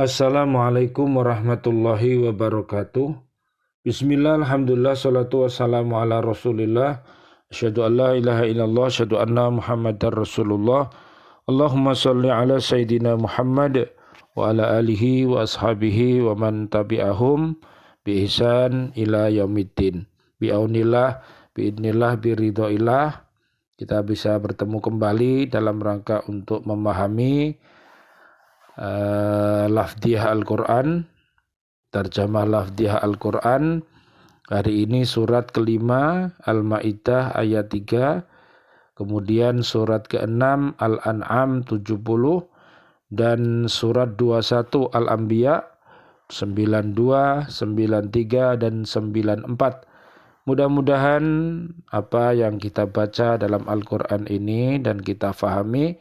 Assalamualaikum warahmatullahi wabarakatuh. Bismillah, alhamdulillah, salatu wassalamu ala rasulillah. Asyhadu an la ilaha illallah, asyhadu anna muhammadar rasulullah. Allahumma salli ala sayyidina Muhammad wa ala alihi wa ashabihi wa man tabi'ahum bi ihsan ila yaumiddin. Bi'aunillah, bi'idnillah, biridhoillah. Kita bisa bertemu kembali dalam rangka untuk memahami lafdhiyah Al-Quran, terjemah lafdhiyah Al-Quran. Hari ini surat kelima Al-Ma'idah ayat 3, kemudian surat ke-6 Al-An'am 70, dan surat 21 Al-Anbiya 92, 93, dan 94. Mudah-mudahan apa yang kita baca dalam Al-Quran ini dan kita fahami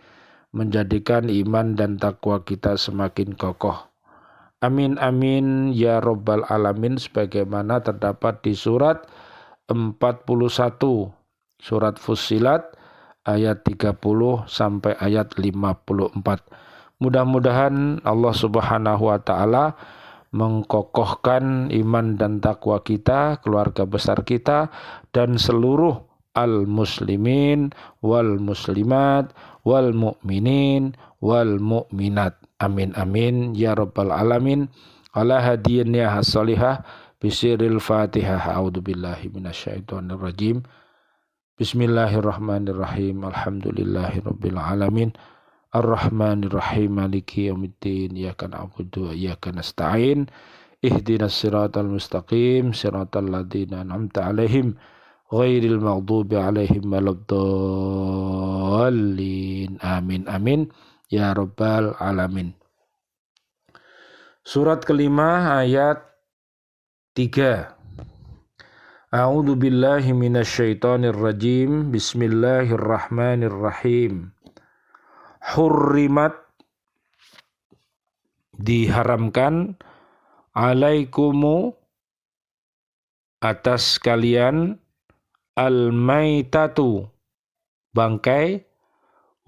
menjadikan iman dan takwa kita semakin kokoh. Amin amin ya rabbal alamin, sebagaimana terdapat di surat 41 surat Fussilat ayat 30 sampai ayat 54. Mudah-mudahan Allah Subhanahu wa taala mengkokohkan iman dan takwa kita, keluarga besar kita, dan seluruh al-muslimin wal muslimat wal mu'minin wal mu'minat. Amin amin ya rabbal alamin. Ala hadiyyah as-salihah bisiril fatihah. A'udzubillahi minasyaitonir rajim. Bismillahirrahmanirrahim. Alhamdulillahi rabbil alamin. Ar-Rahmanir-Rahim, Maliki yaumiddin. Iyyaka na'budu wa iyyaka nasta'in. Ihdinas siratal mustaqim, siratal ladzina an'amta 'alaihim ghairil maghdubi 'alaihim waladdallin. Amin amin ya rabbal alamin. Surat kelima ayat 3. A'udzu billahi minasyaitonir rajim. Bismillahirrahmanirrahim. Hurrimat, diharamkan, alaikumu, atas kalian, al-maitatu, bangkai,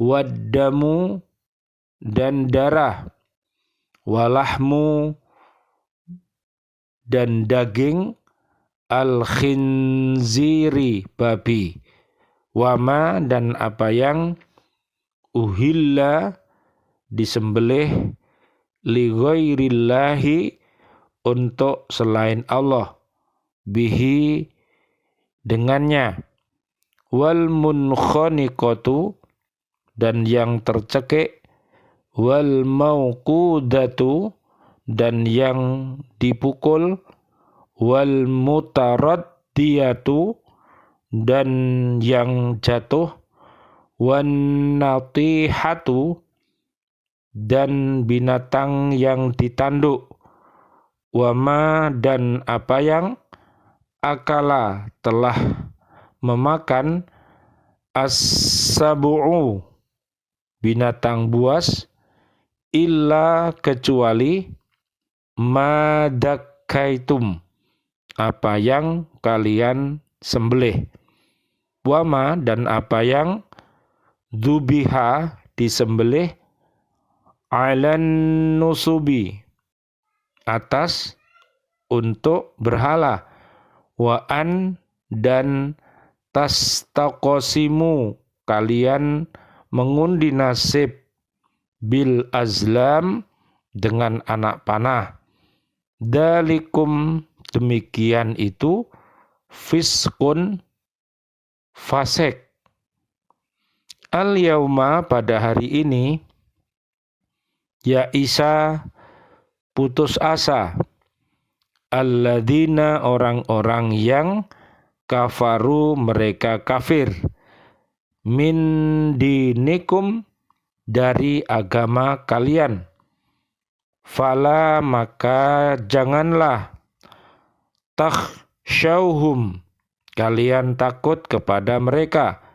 waddamu, dan darah, walahmu, dan daging, al-khinziri, babi, wama, dan apa yang uhilla, disembelih, li ghairillahi, untuk selain Allah, bihi, dengannya, wal munkhaniqatu, dan yang tercekik, wal mauqudatu, dan yang dipukul, wal mutaraddiyatu, dan yang jatuh, wan natihatu, dan binatang yang ditanduk, wama, dan apa yang akala, telah memakan, as-sabu'u, binatang buas, illa, kecuali, madakaitum, apa yang kalian sembelih, wama, dan apa yang dzubiha, disembelih, alan nusubi, atas, untuk berhala, wa'an, dan tastaqosimu, kalian mengundi nasib, bil azlam, dengan anak panah, dalikum, demikian itu, fiskun, fasik. Al-yauma, pada hari ini, ya Isa, putus asa, alladzina, orang-orang yang kafaru, mereka kafir, min dinikum, dari agama kalian, fala, maka janganlah, takhshawhum, kalian takut kepada mereka,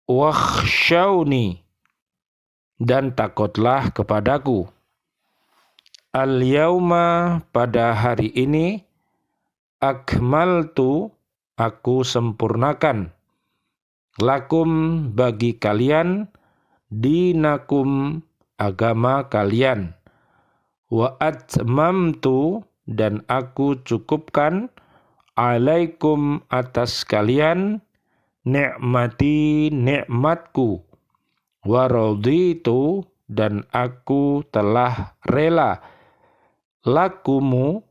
wakhshawni, dan takutlah kepadaku. Al-yauma, pada hari ini, akmaltu, aku sempurnakan, lakum, bagi kalian, dinakum, agama kalian, wa atmamtu dan aku cukupkan alaikum atas kalian ni'mati nikmatku wa raditu dan aku telah rela lakumu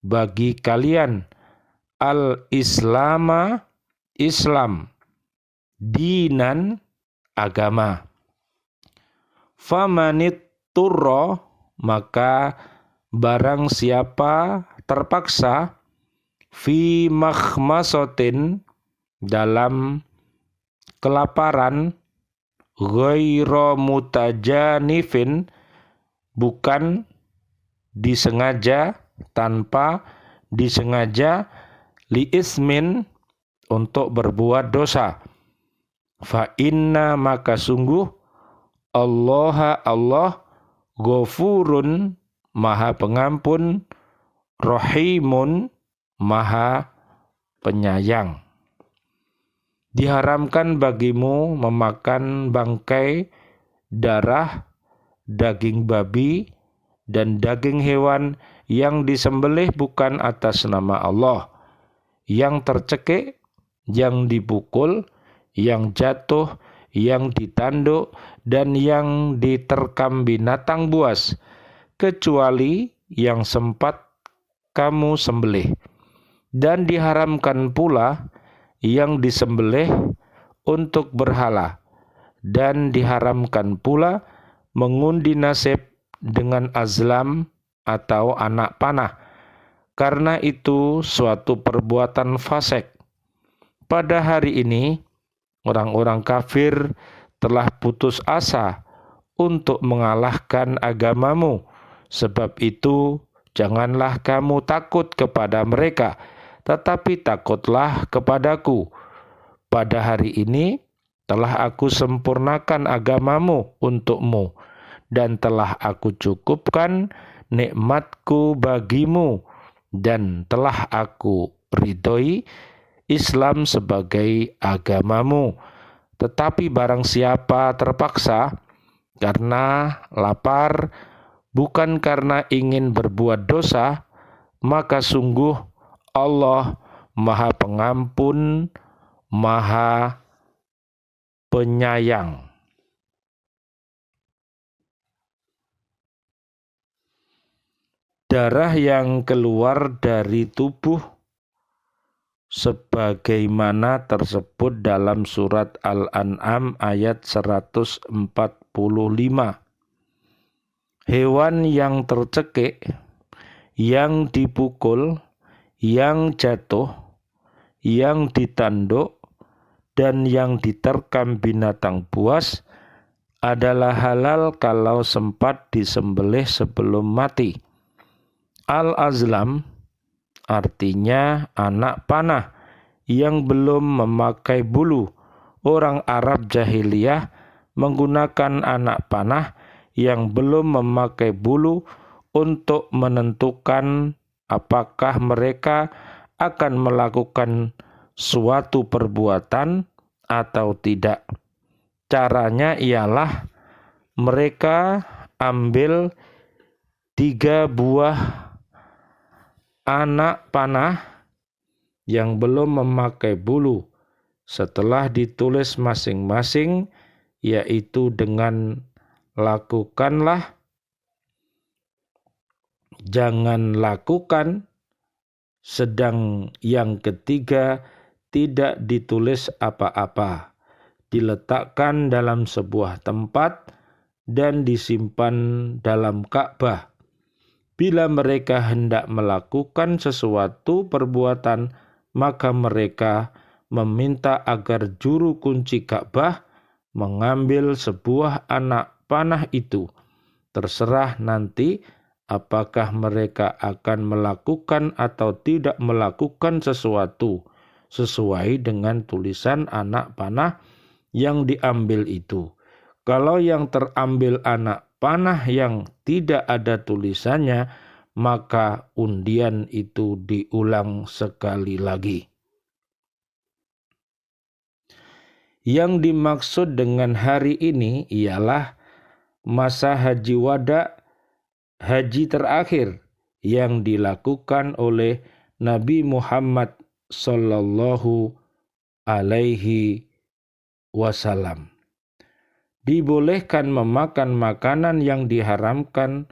bagi kalian al-islama Islam dinan agama. Famanit turro maka barang siapa terpaksa fi makhmasotin dalam kelaparan ghairu mutajanifin bukan disengaja tanpa disengaja li ismin untuk berbuat dosa. Fa inna maka sungguh Allah Ghafurun maha pengampun, Rahimun maha penyayang. Diharamkan bagimu memakan bangkai, darah, daging babi, dan daging hewan yang disembelih bukan atas nama Allah, yang tercekik, yang dipukul, yang jatuh, yang ditanduk, dan yang diterkam binatang buas, kecuali yang sempat kamu sembelih. Dan diharamkan pula yang disembelih untuk berhala, dan diharamkan pula mengundi nasib dengan azlam atau anak panah, karena itu suatu perbuatan fasik. Pada hari ini orang-orang kafir telah putus asa untuk mengalahkan agamamu. Sebab itu janganlah kamu takut kepada mereka, tetapi takutlah kepadaku. Pada hari ini telah aku sempurnakan agamamu untukmu, dan telah aku cukupkan nikmatku bagimu, dan telah aku ridhoi Islam sebagai agamamu. Tetapi barang siapa terpaksa karena lapar, bukan karena ingin berbuat dosa, maka sungguh Allah Maha Pengampun, Maha Penyayang. Darah yang keluar dari tubuh sebagaimana tersebut dalam surat Al-An'am ayat 145. Hewan yang tercekik, yang dipukul, yang jatuh, yang ditanduk, dan yang diterkam binatang buas adalah halal kalau sempat disembelih sebelum mati. Al-azlam artinya anak panah yang belum memakai bulu. Orang Arab jahiliyah menggunakan anak panah yang belum memakai bulu untuk menentukan apakah mereka akan melakukan suatu perbuatan atau tidak. Caranya ialah mereka ambil 3 buah anak panah yang belum memakai bulu setelah ditulis masing-masing, yaitu dengan lakukanlah, jangan lakukan, sedang yang ketiga tidak ditulis apa-apa, diletakkan dalam sebuah tempat dan disimpan dalam Ka'bah. Bila mereka hendak melakukan sesuatu perbuatan, maka mereka meminta agar juru kunci Ka'bah mengambil sebuah anak panah itu. Terserah nanti apakah mereka akan melakukan atau tidak melakukan sesuatu sesuai dengan tulisan anak panah yang diambil itu. Kalau yang terambil anak panah yang tidak ada tulisannya, maka undian itu diulang sekali lagi. Yang dimaksud dengan hari ini ialah masa haji wada, haji terakhir yang dilakukan oleh Nabi Muhammad sallallahu alaihi wasallam. Dibolehkan memakan makanan yang diharamkan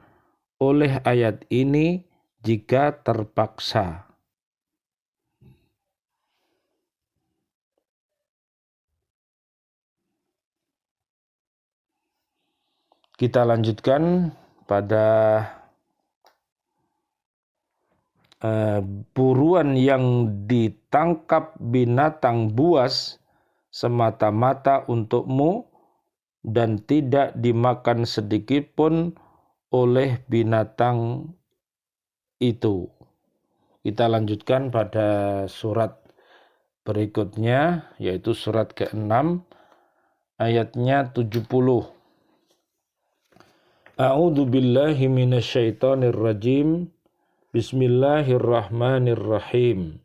oleh ayat ini jika terpaksa. Kita lanjutkan pada buruan yang ditangkap binatang buas semata-mata untukmu dan tidak dimakan sedikit pun oleh binatang itu. Kita lanjutkan pada surat berikutnya, yaitu surat ke-6 ayatnya 70. A'udzu billahi minasyaitonir rajim. Bismillahirrahmanirrahim.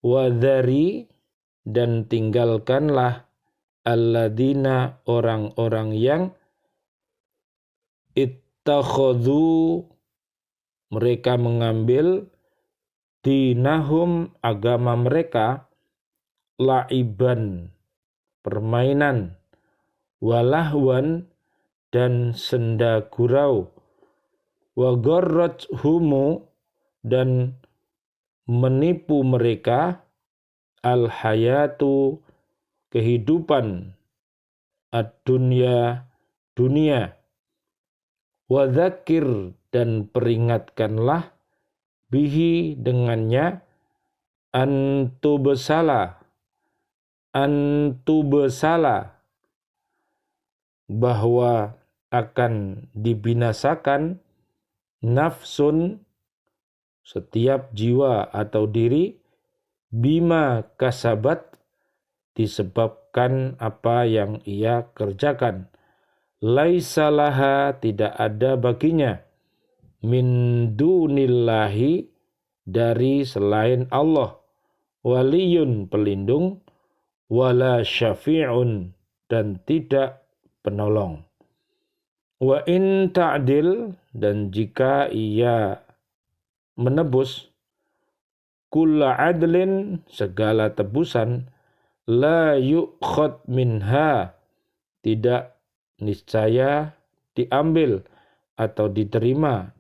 Wadhari, dan tinggalkanlah alladzina, orang-orang yang ittakhadhu, mereka mengambil dinahum, agama mereka, la'iban, permainan, walahwan, dan senda gurau, wa gharrathumu, dan menipu mereka al-hayatu, kehidupan, ad-dunya, dunia, wa dzakir, dan peringatkanlah bihi, dengannya, antubesala, bahwa akan dibinasakan nafsun, setiap jiwa atau diri, bima kasabat, disebabkan apa yang ia kerjakan. Laisa laha, tidak ada baginya, min dunillahi, dari selain Allah, waliyun, pelindung, wala syafi'un, dan tidak penolong. Wa in ta'dil, dan jika ia menebus, kulla adlin, segala tebusan, la yu'khad minha, tidak niscaya diambil atau diterima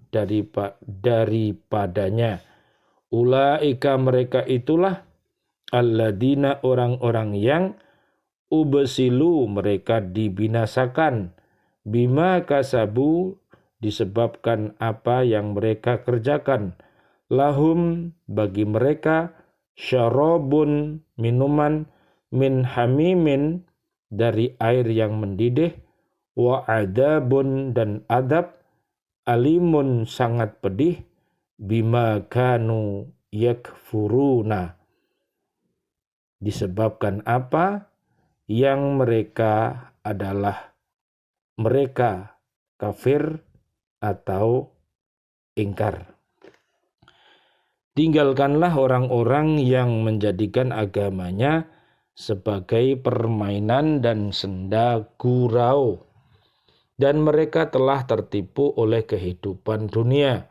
daripadanya. Ulaika, mereka itulah, alladzina, orang-orang yang ubesilu, mereka dibinasakan, bima kasabu, disebabkan apa yang mereka kerjakan, lahum, bagi mereka, syarabun, minuman, min hamimin, dari air yang mendidih, wa adabun, dan adab, alimun, sangat pedih, bima kanu yakfuruna, disebabkan apa yang mereka adalah mereka kafir atau ingkar. Tinggalkanlah orang-orang yang menjadikan agamanya sebagai permainan dan senda gurau, dan mereka telah tertipu oleh kehidupan dunia.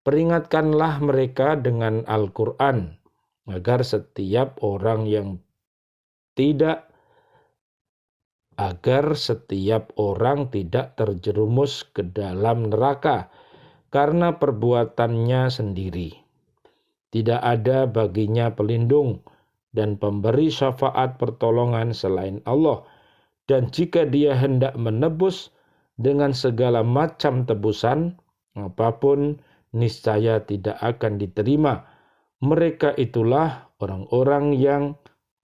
Peringatkanlah mereka dengan Al-Quran, agar setiap orang tidak terjerumus ke dalam neraka karena perbuatannya sendiri. Tidak ada baginya pelindung dan pemberi syafaat pertolongan selain Allah. Dan jika dia hendak menebus dengan segala macam tebusan, apapun, niscaya tidak akan diterima. Mereka itulah orang-orang yang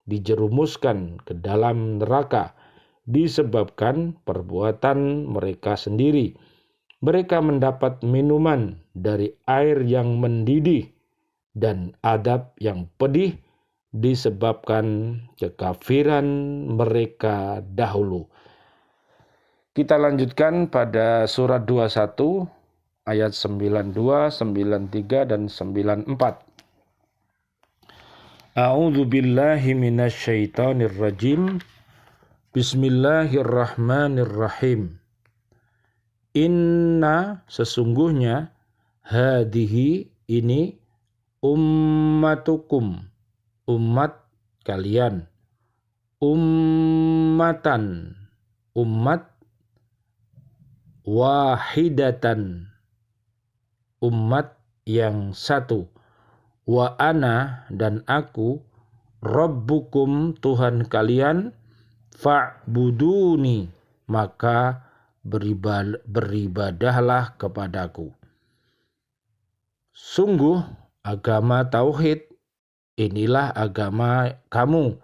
dijerumuskan ke dalam neraka disebabkan perbuatan mereka sendiri. Mereka mendapat minuman dari air yang mendidih dan adab yang pedih disebabkan kekafiran mereka dahulu. Kita lanjutkan pada surat 21 ayat 92, 93 dan 94. A'udzu billahi minasyaitonir rajim. Bismillahirrahmanirrahim. Inna sesungguhnya hadihi ini ummatukum umat kalian, ummatan umat, wahidatan umat yang satu, wa ana dan aku rabbukum Tuhan kalian, fa'buduni maka beribadahlah kepadaku. Sungguh agama tauhid inilah agama kamu,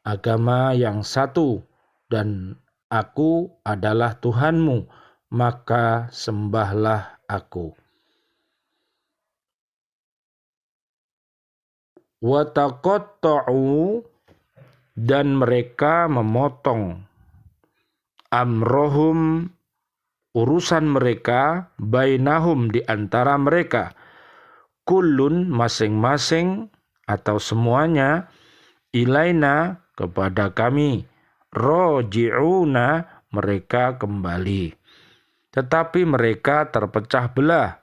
agama yang satu, dan aku adalah Tuhanmu, maka sembahlah aku. Wa taqatta'u dan mereka memotong amrohum urusan mereka bainahum di antara mereka, kullun masing-masing atau semuanya, ilaina kepada kami, roji'una mereka kembali. Tetapi mereka terpecah belah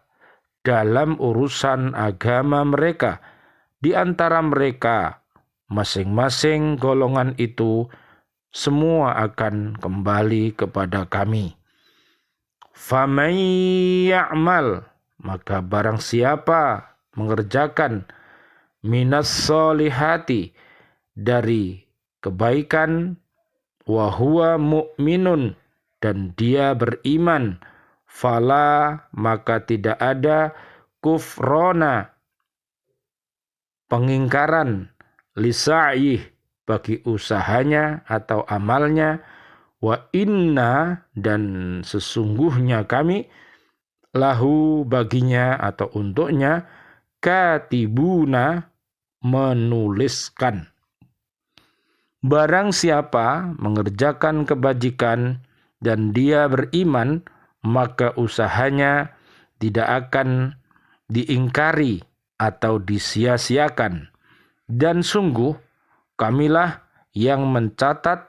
dalam urusan agama mereka. Di antara mereka masing-masing golongan itu semua akan kembali kepada kami. Faman ya'mal maka barang siapa mengerjakan minas solihati dari kebaikan, wa huwa mu'minun dan dia beriman, fala maka tidak ada kufrona pengingkaran, lisa'ih bagi usahanya atau amalnya, wa inna dan sesungguhnya kami, lahu baginya atau untuknya, katibuna menuliskan. Barang siapa mengerjakan kebajikan dan dia beriman, maka usahanya tidak akan diingkari atau disia-siakan. Dan sungguh kamilah yang mencatat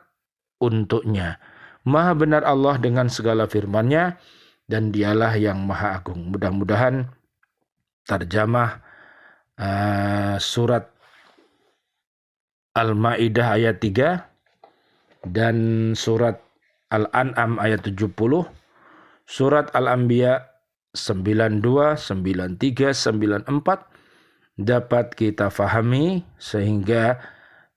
untuknya. Maha benar Allah dengan segala firman-Nya dan dialah yang maha agung. Mudah-mudahan terjemah surat Al-Ma'idah ayat 3 dan surat Al-An'am ayat 70, surat Al-Anbiya 92, 93, 94 dapat kita fahami sehingga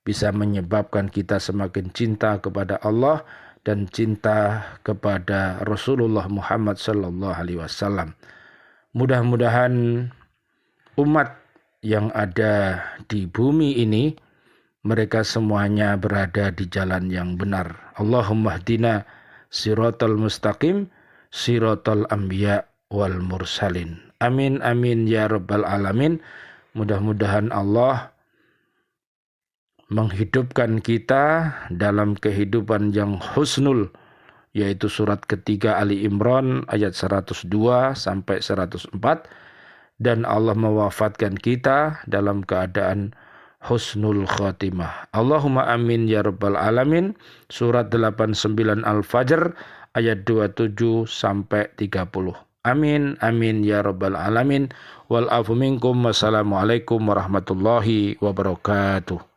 bisa menyebabkan kita semakin cinta kepada Allah dan cinta kepada Rasulullah Muhammad sallallahu alaihi wasallam. Mudah-mudahan umat yang ada di bumi ini mereka semuanya berada di jalan yang benar. Allahumma hdina siratal mustaqim siratal anbiya wal mursalin. Amin amin ya rabbal alamin. Mudah-mudahan Allah menghidupkan kita dalam kehidupan yang husnul, yaitu surat ketiga Ali Imran ayat 102 sampai 104, dan Allah mewafatkan kita dalam keadaan husnul khatimah. Allahumma amin ya rabbal alamin. Surat 89 Al-Fajr ayat 27 sampai 30. Amin amin ya rabbal alamin. Wal afu minkum. Wassalamualaikum warahmatullahi wabarakatuh.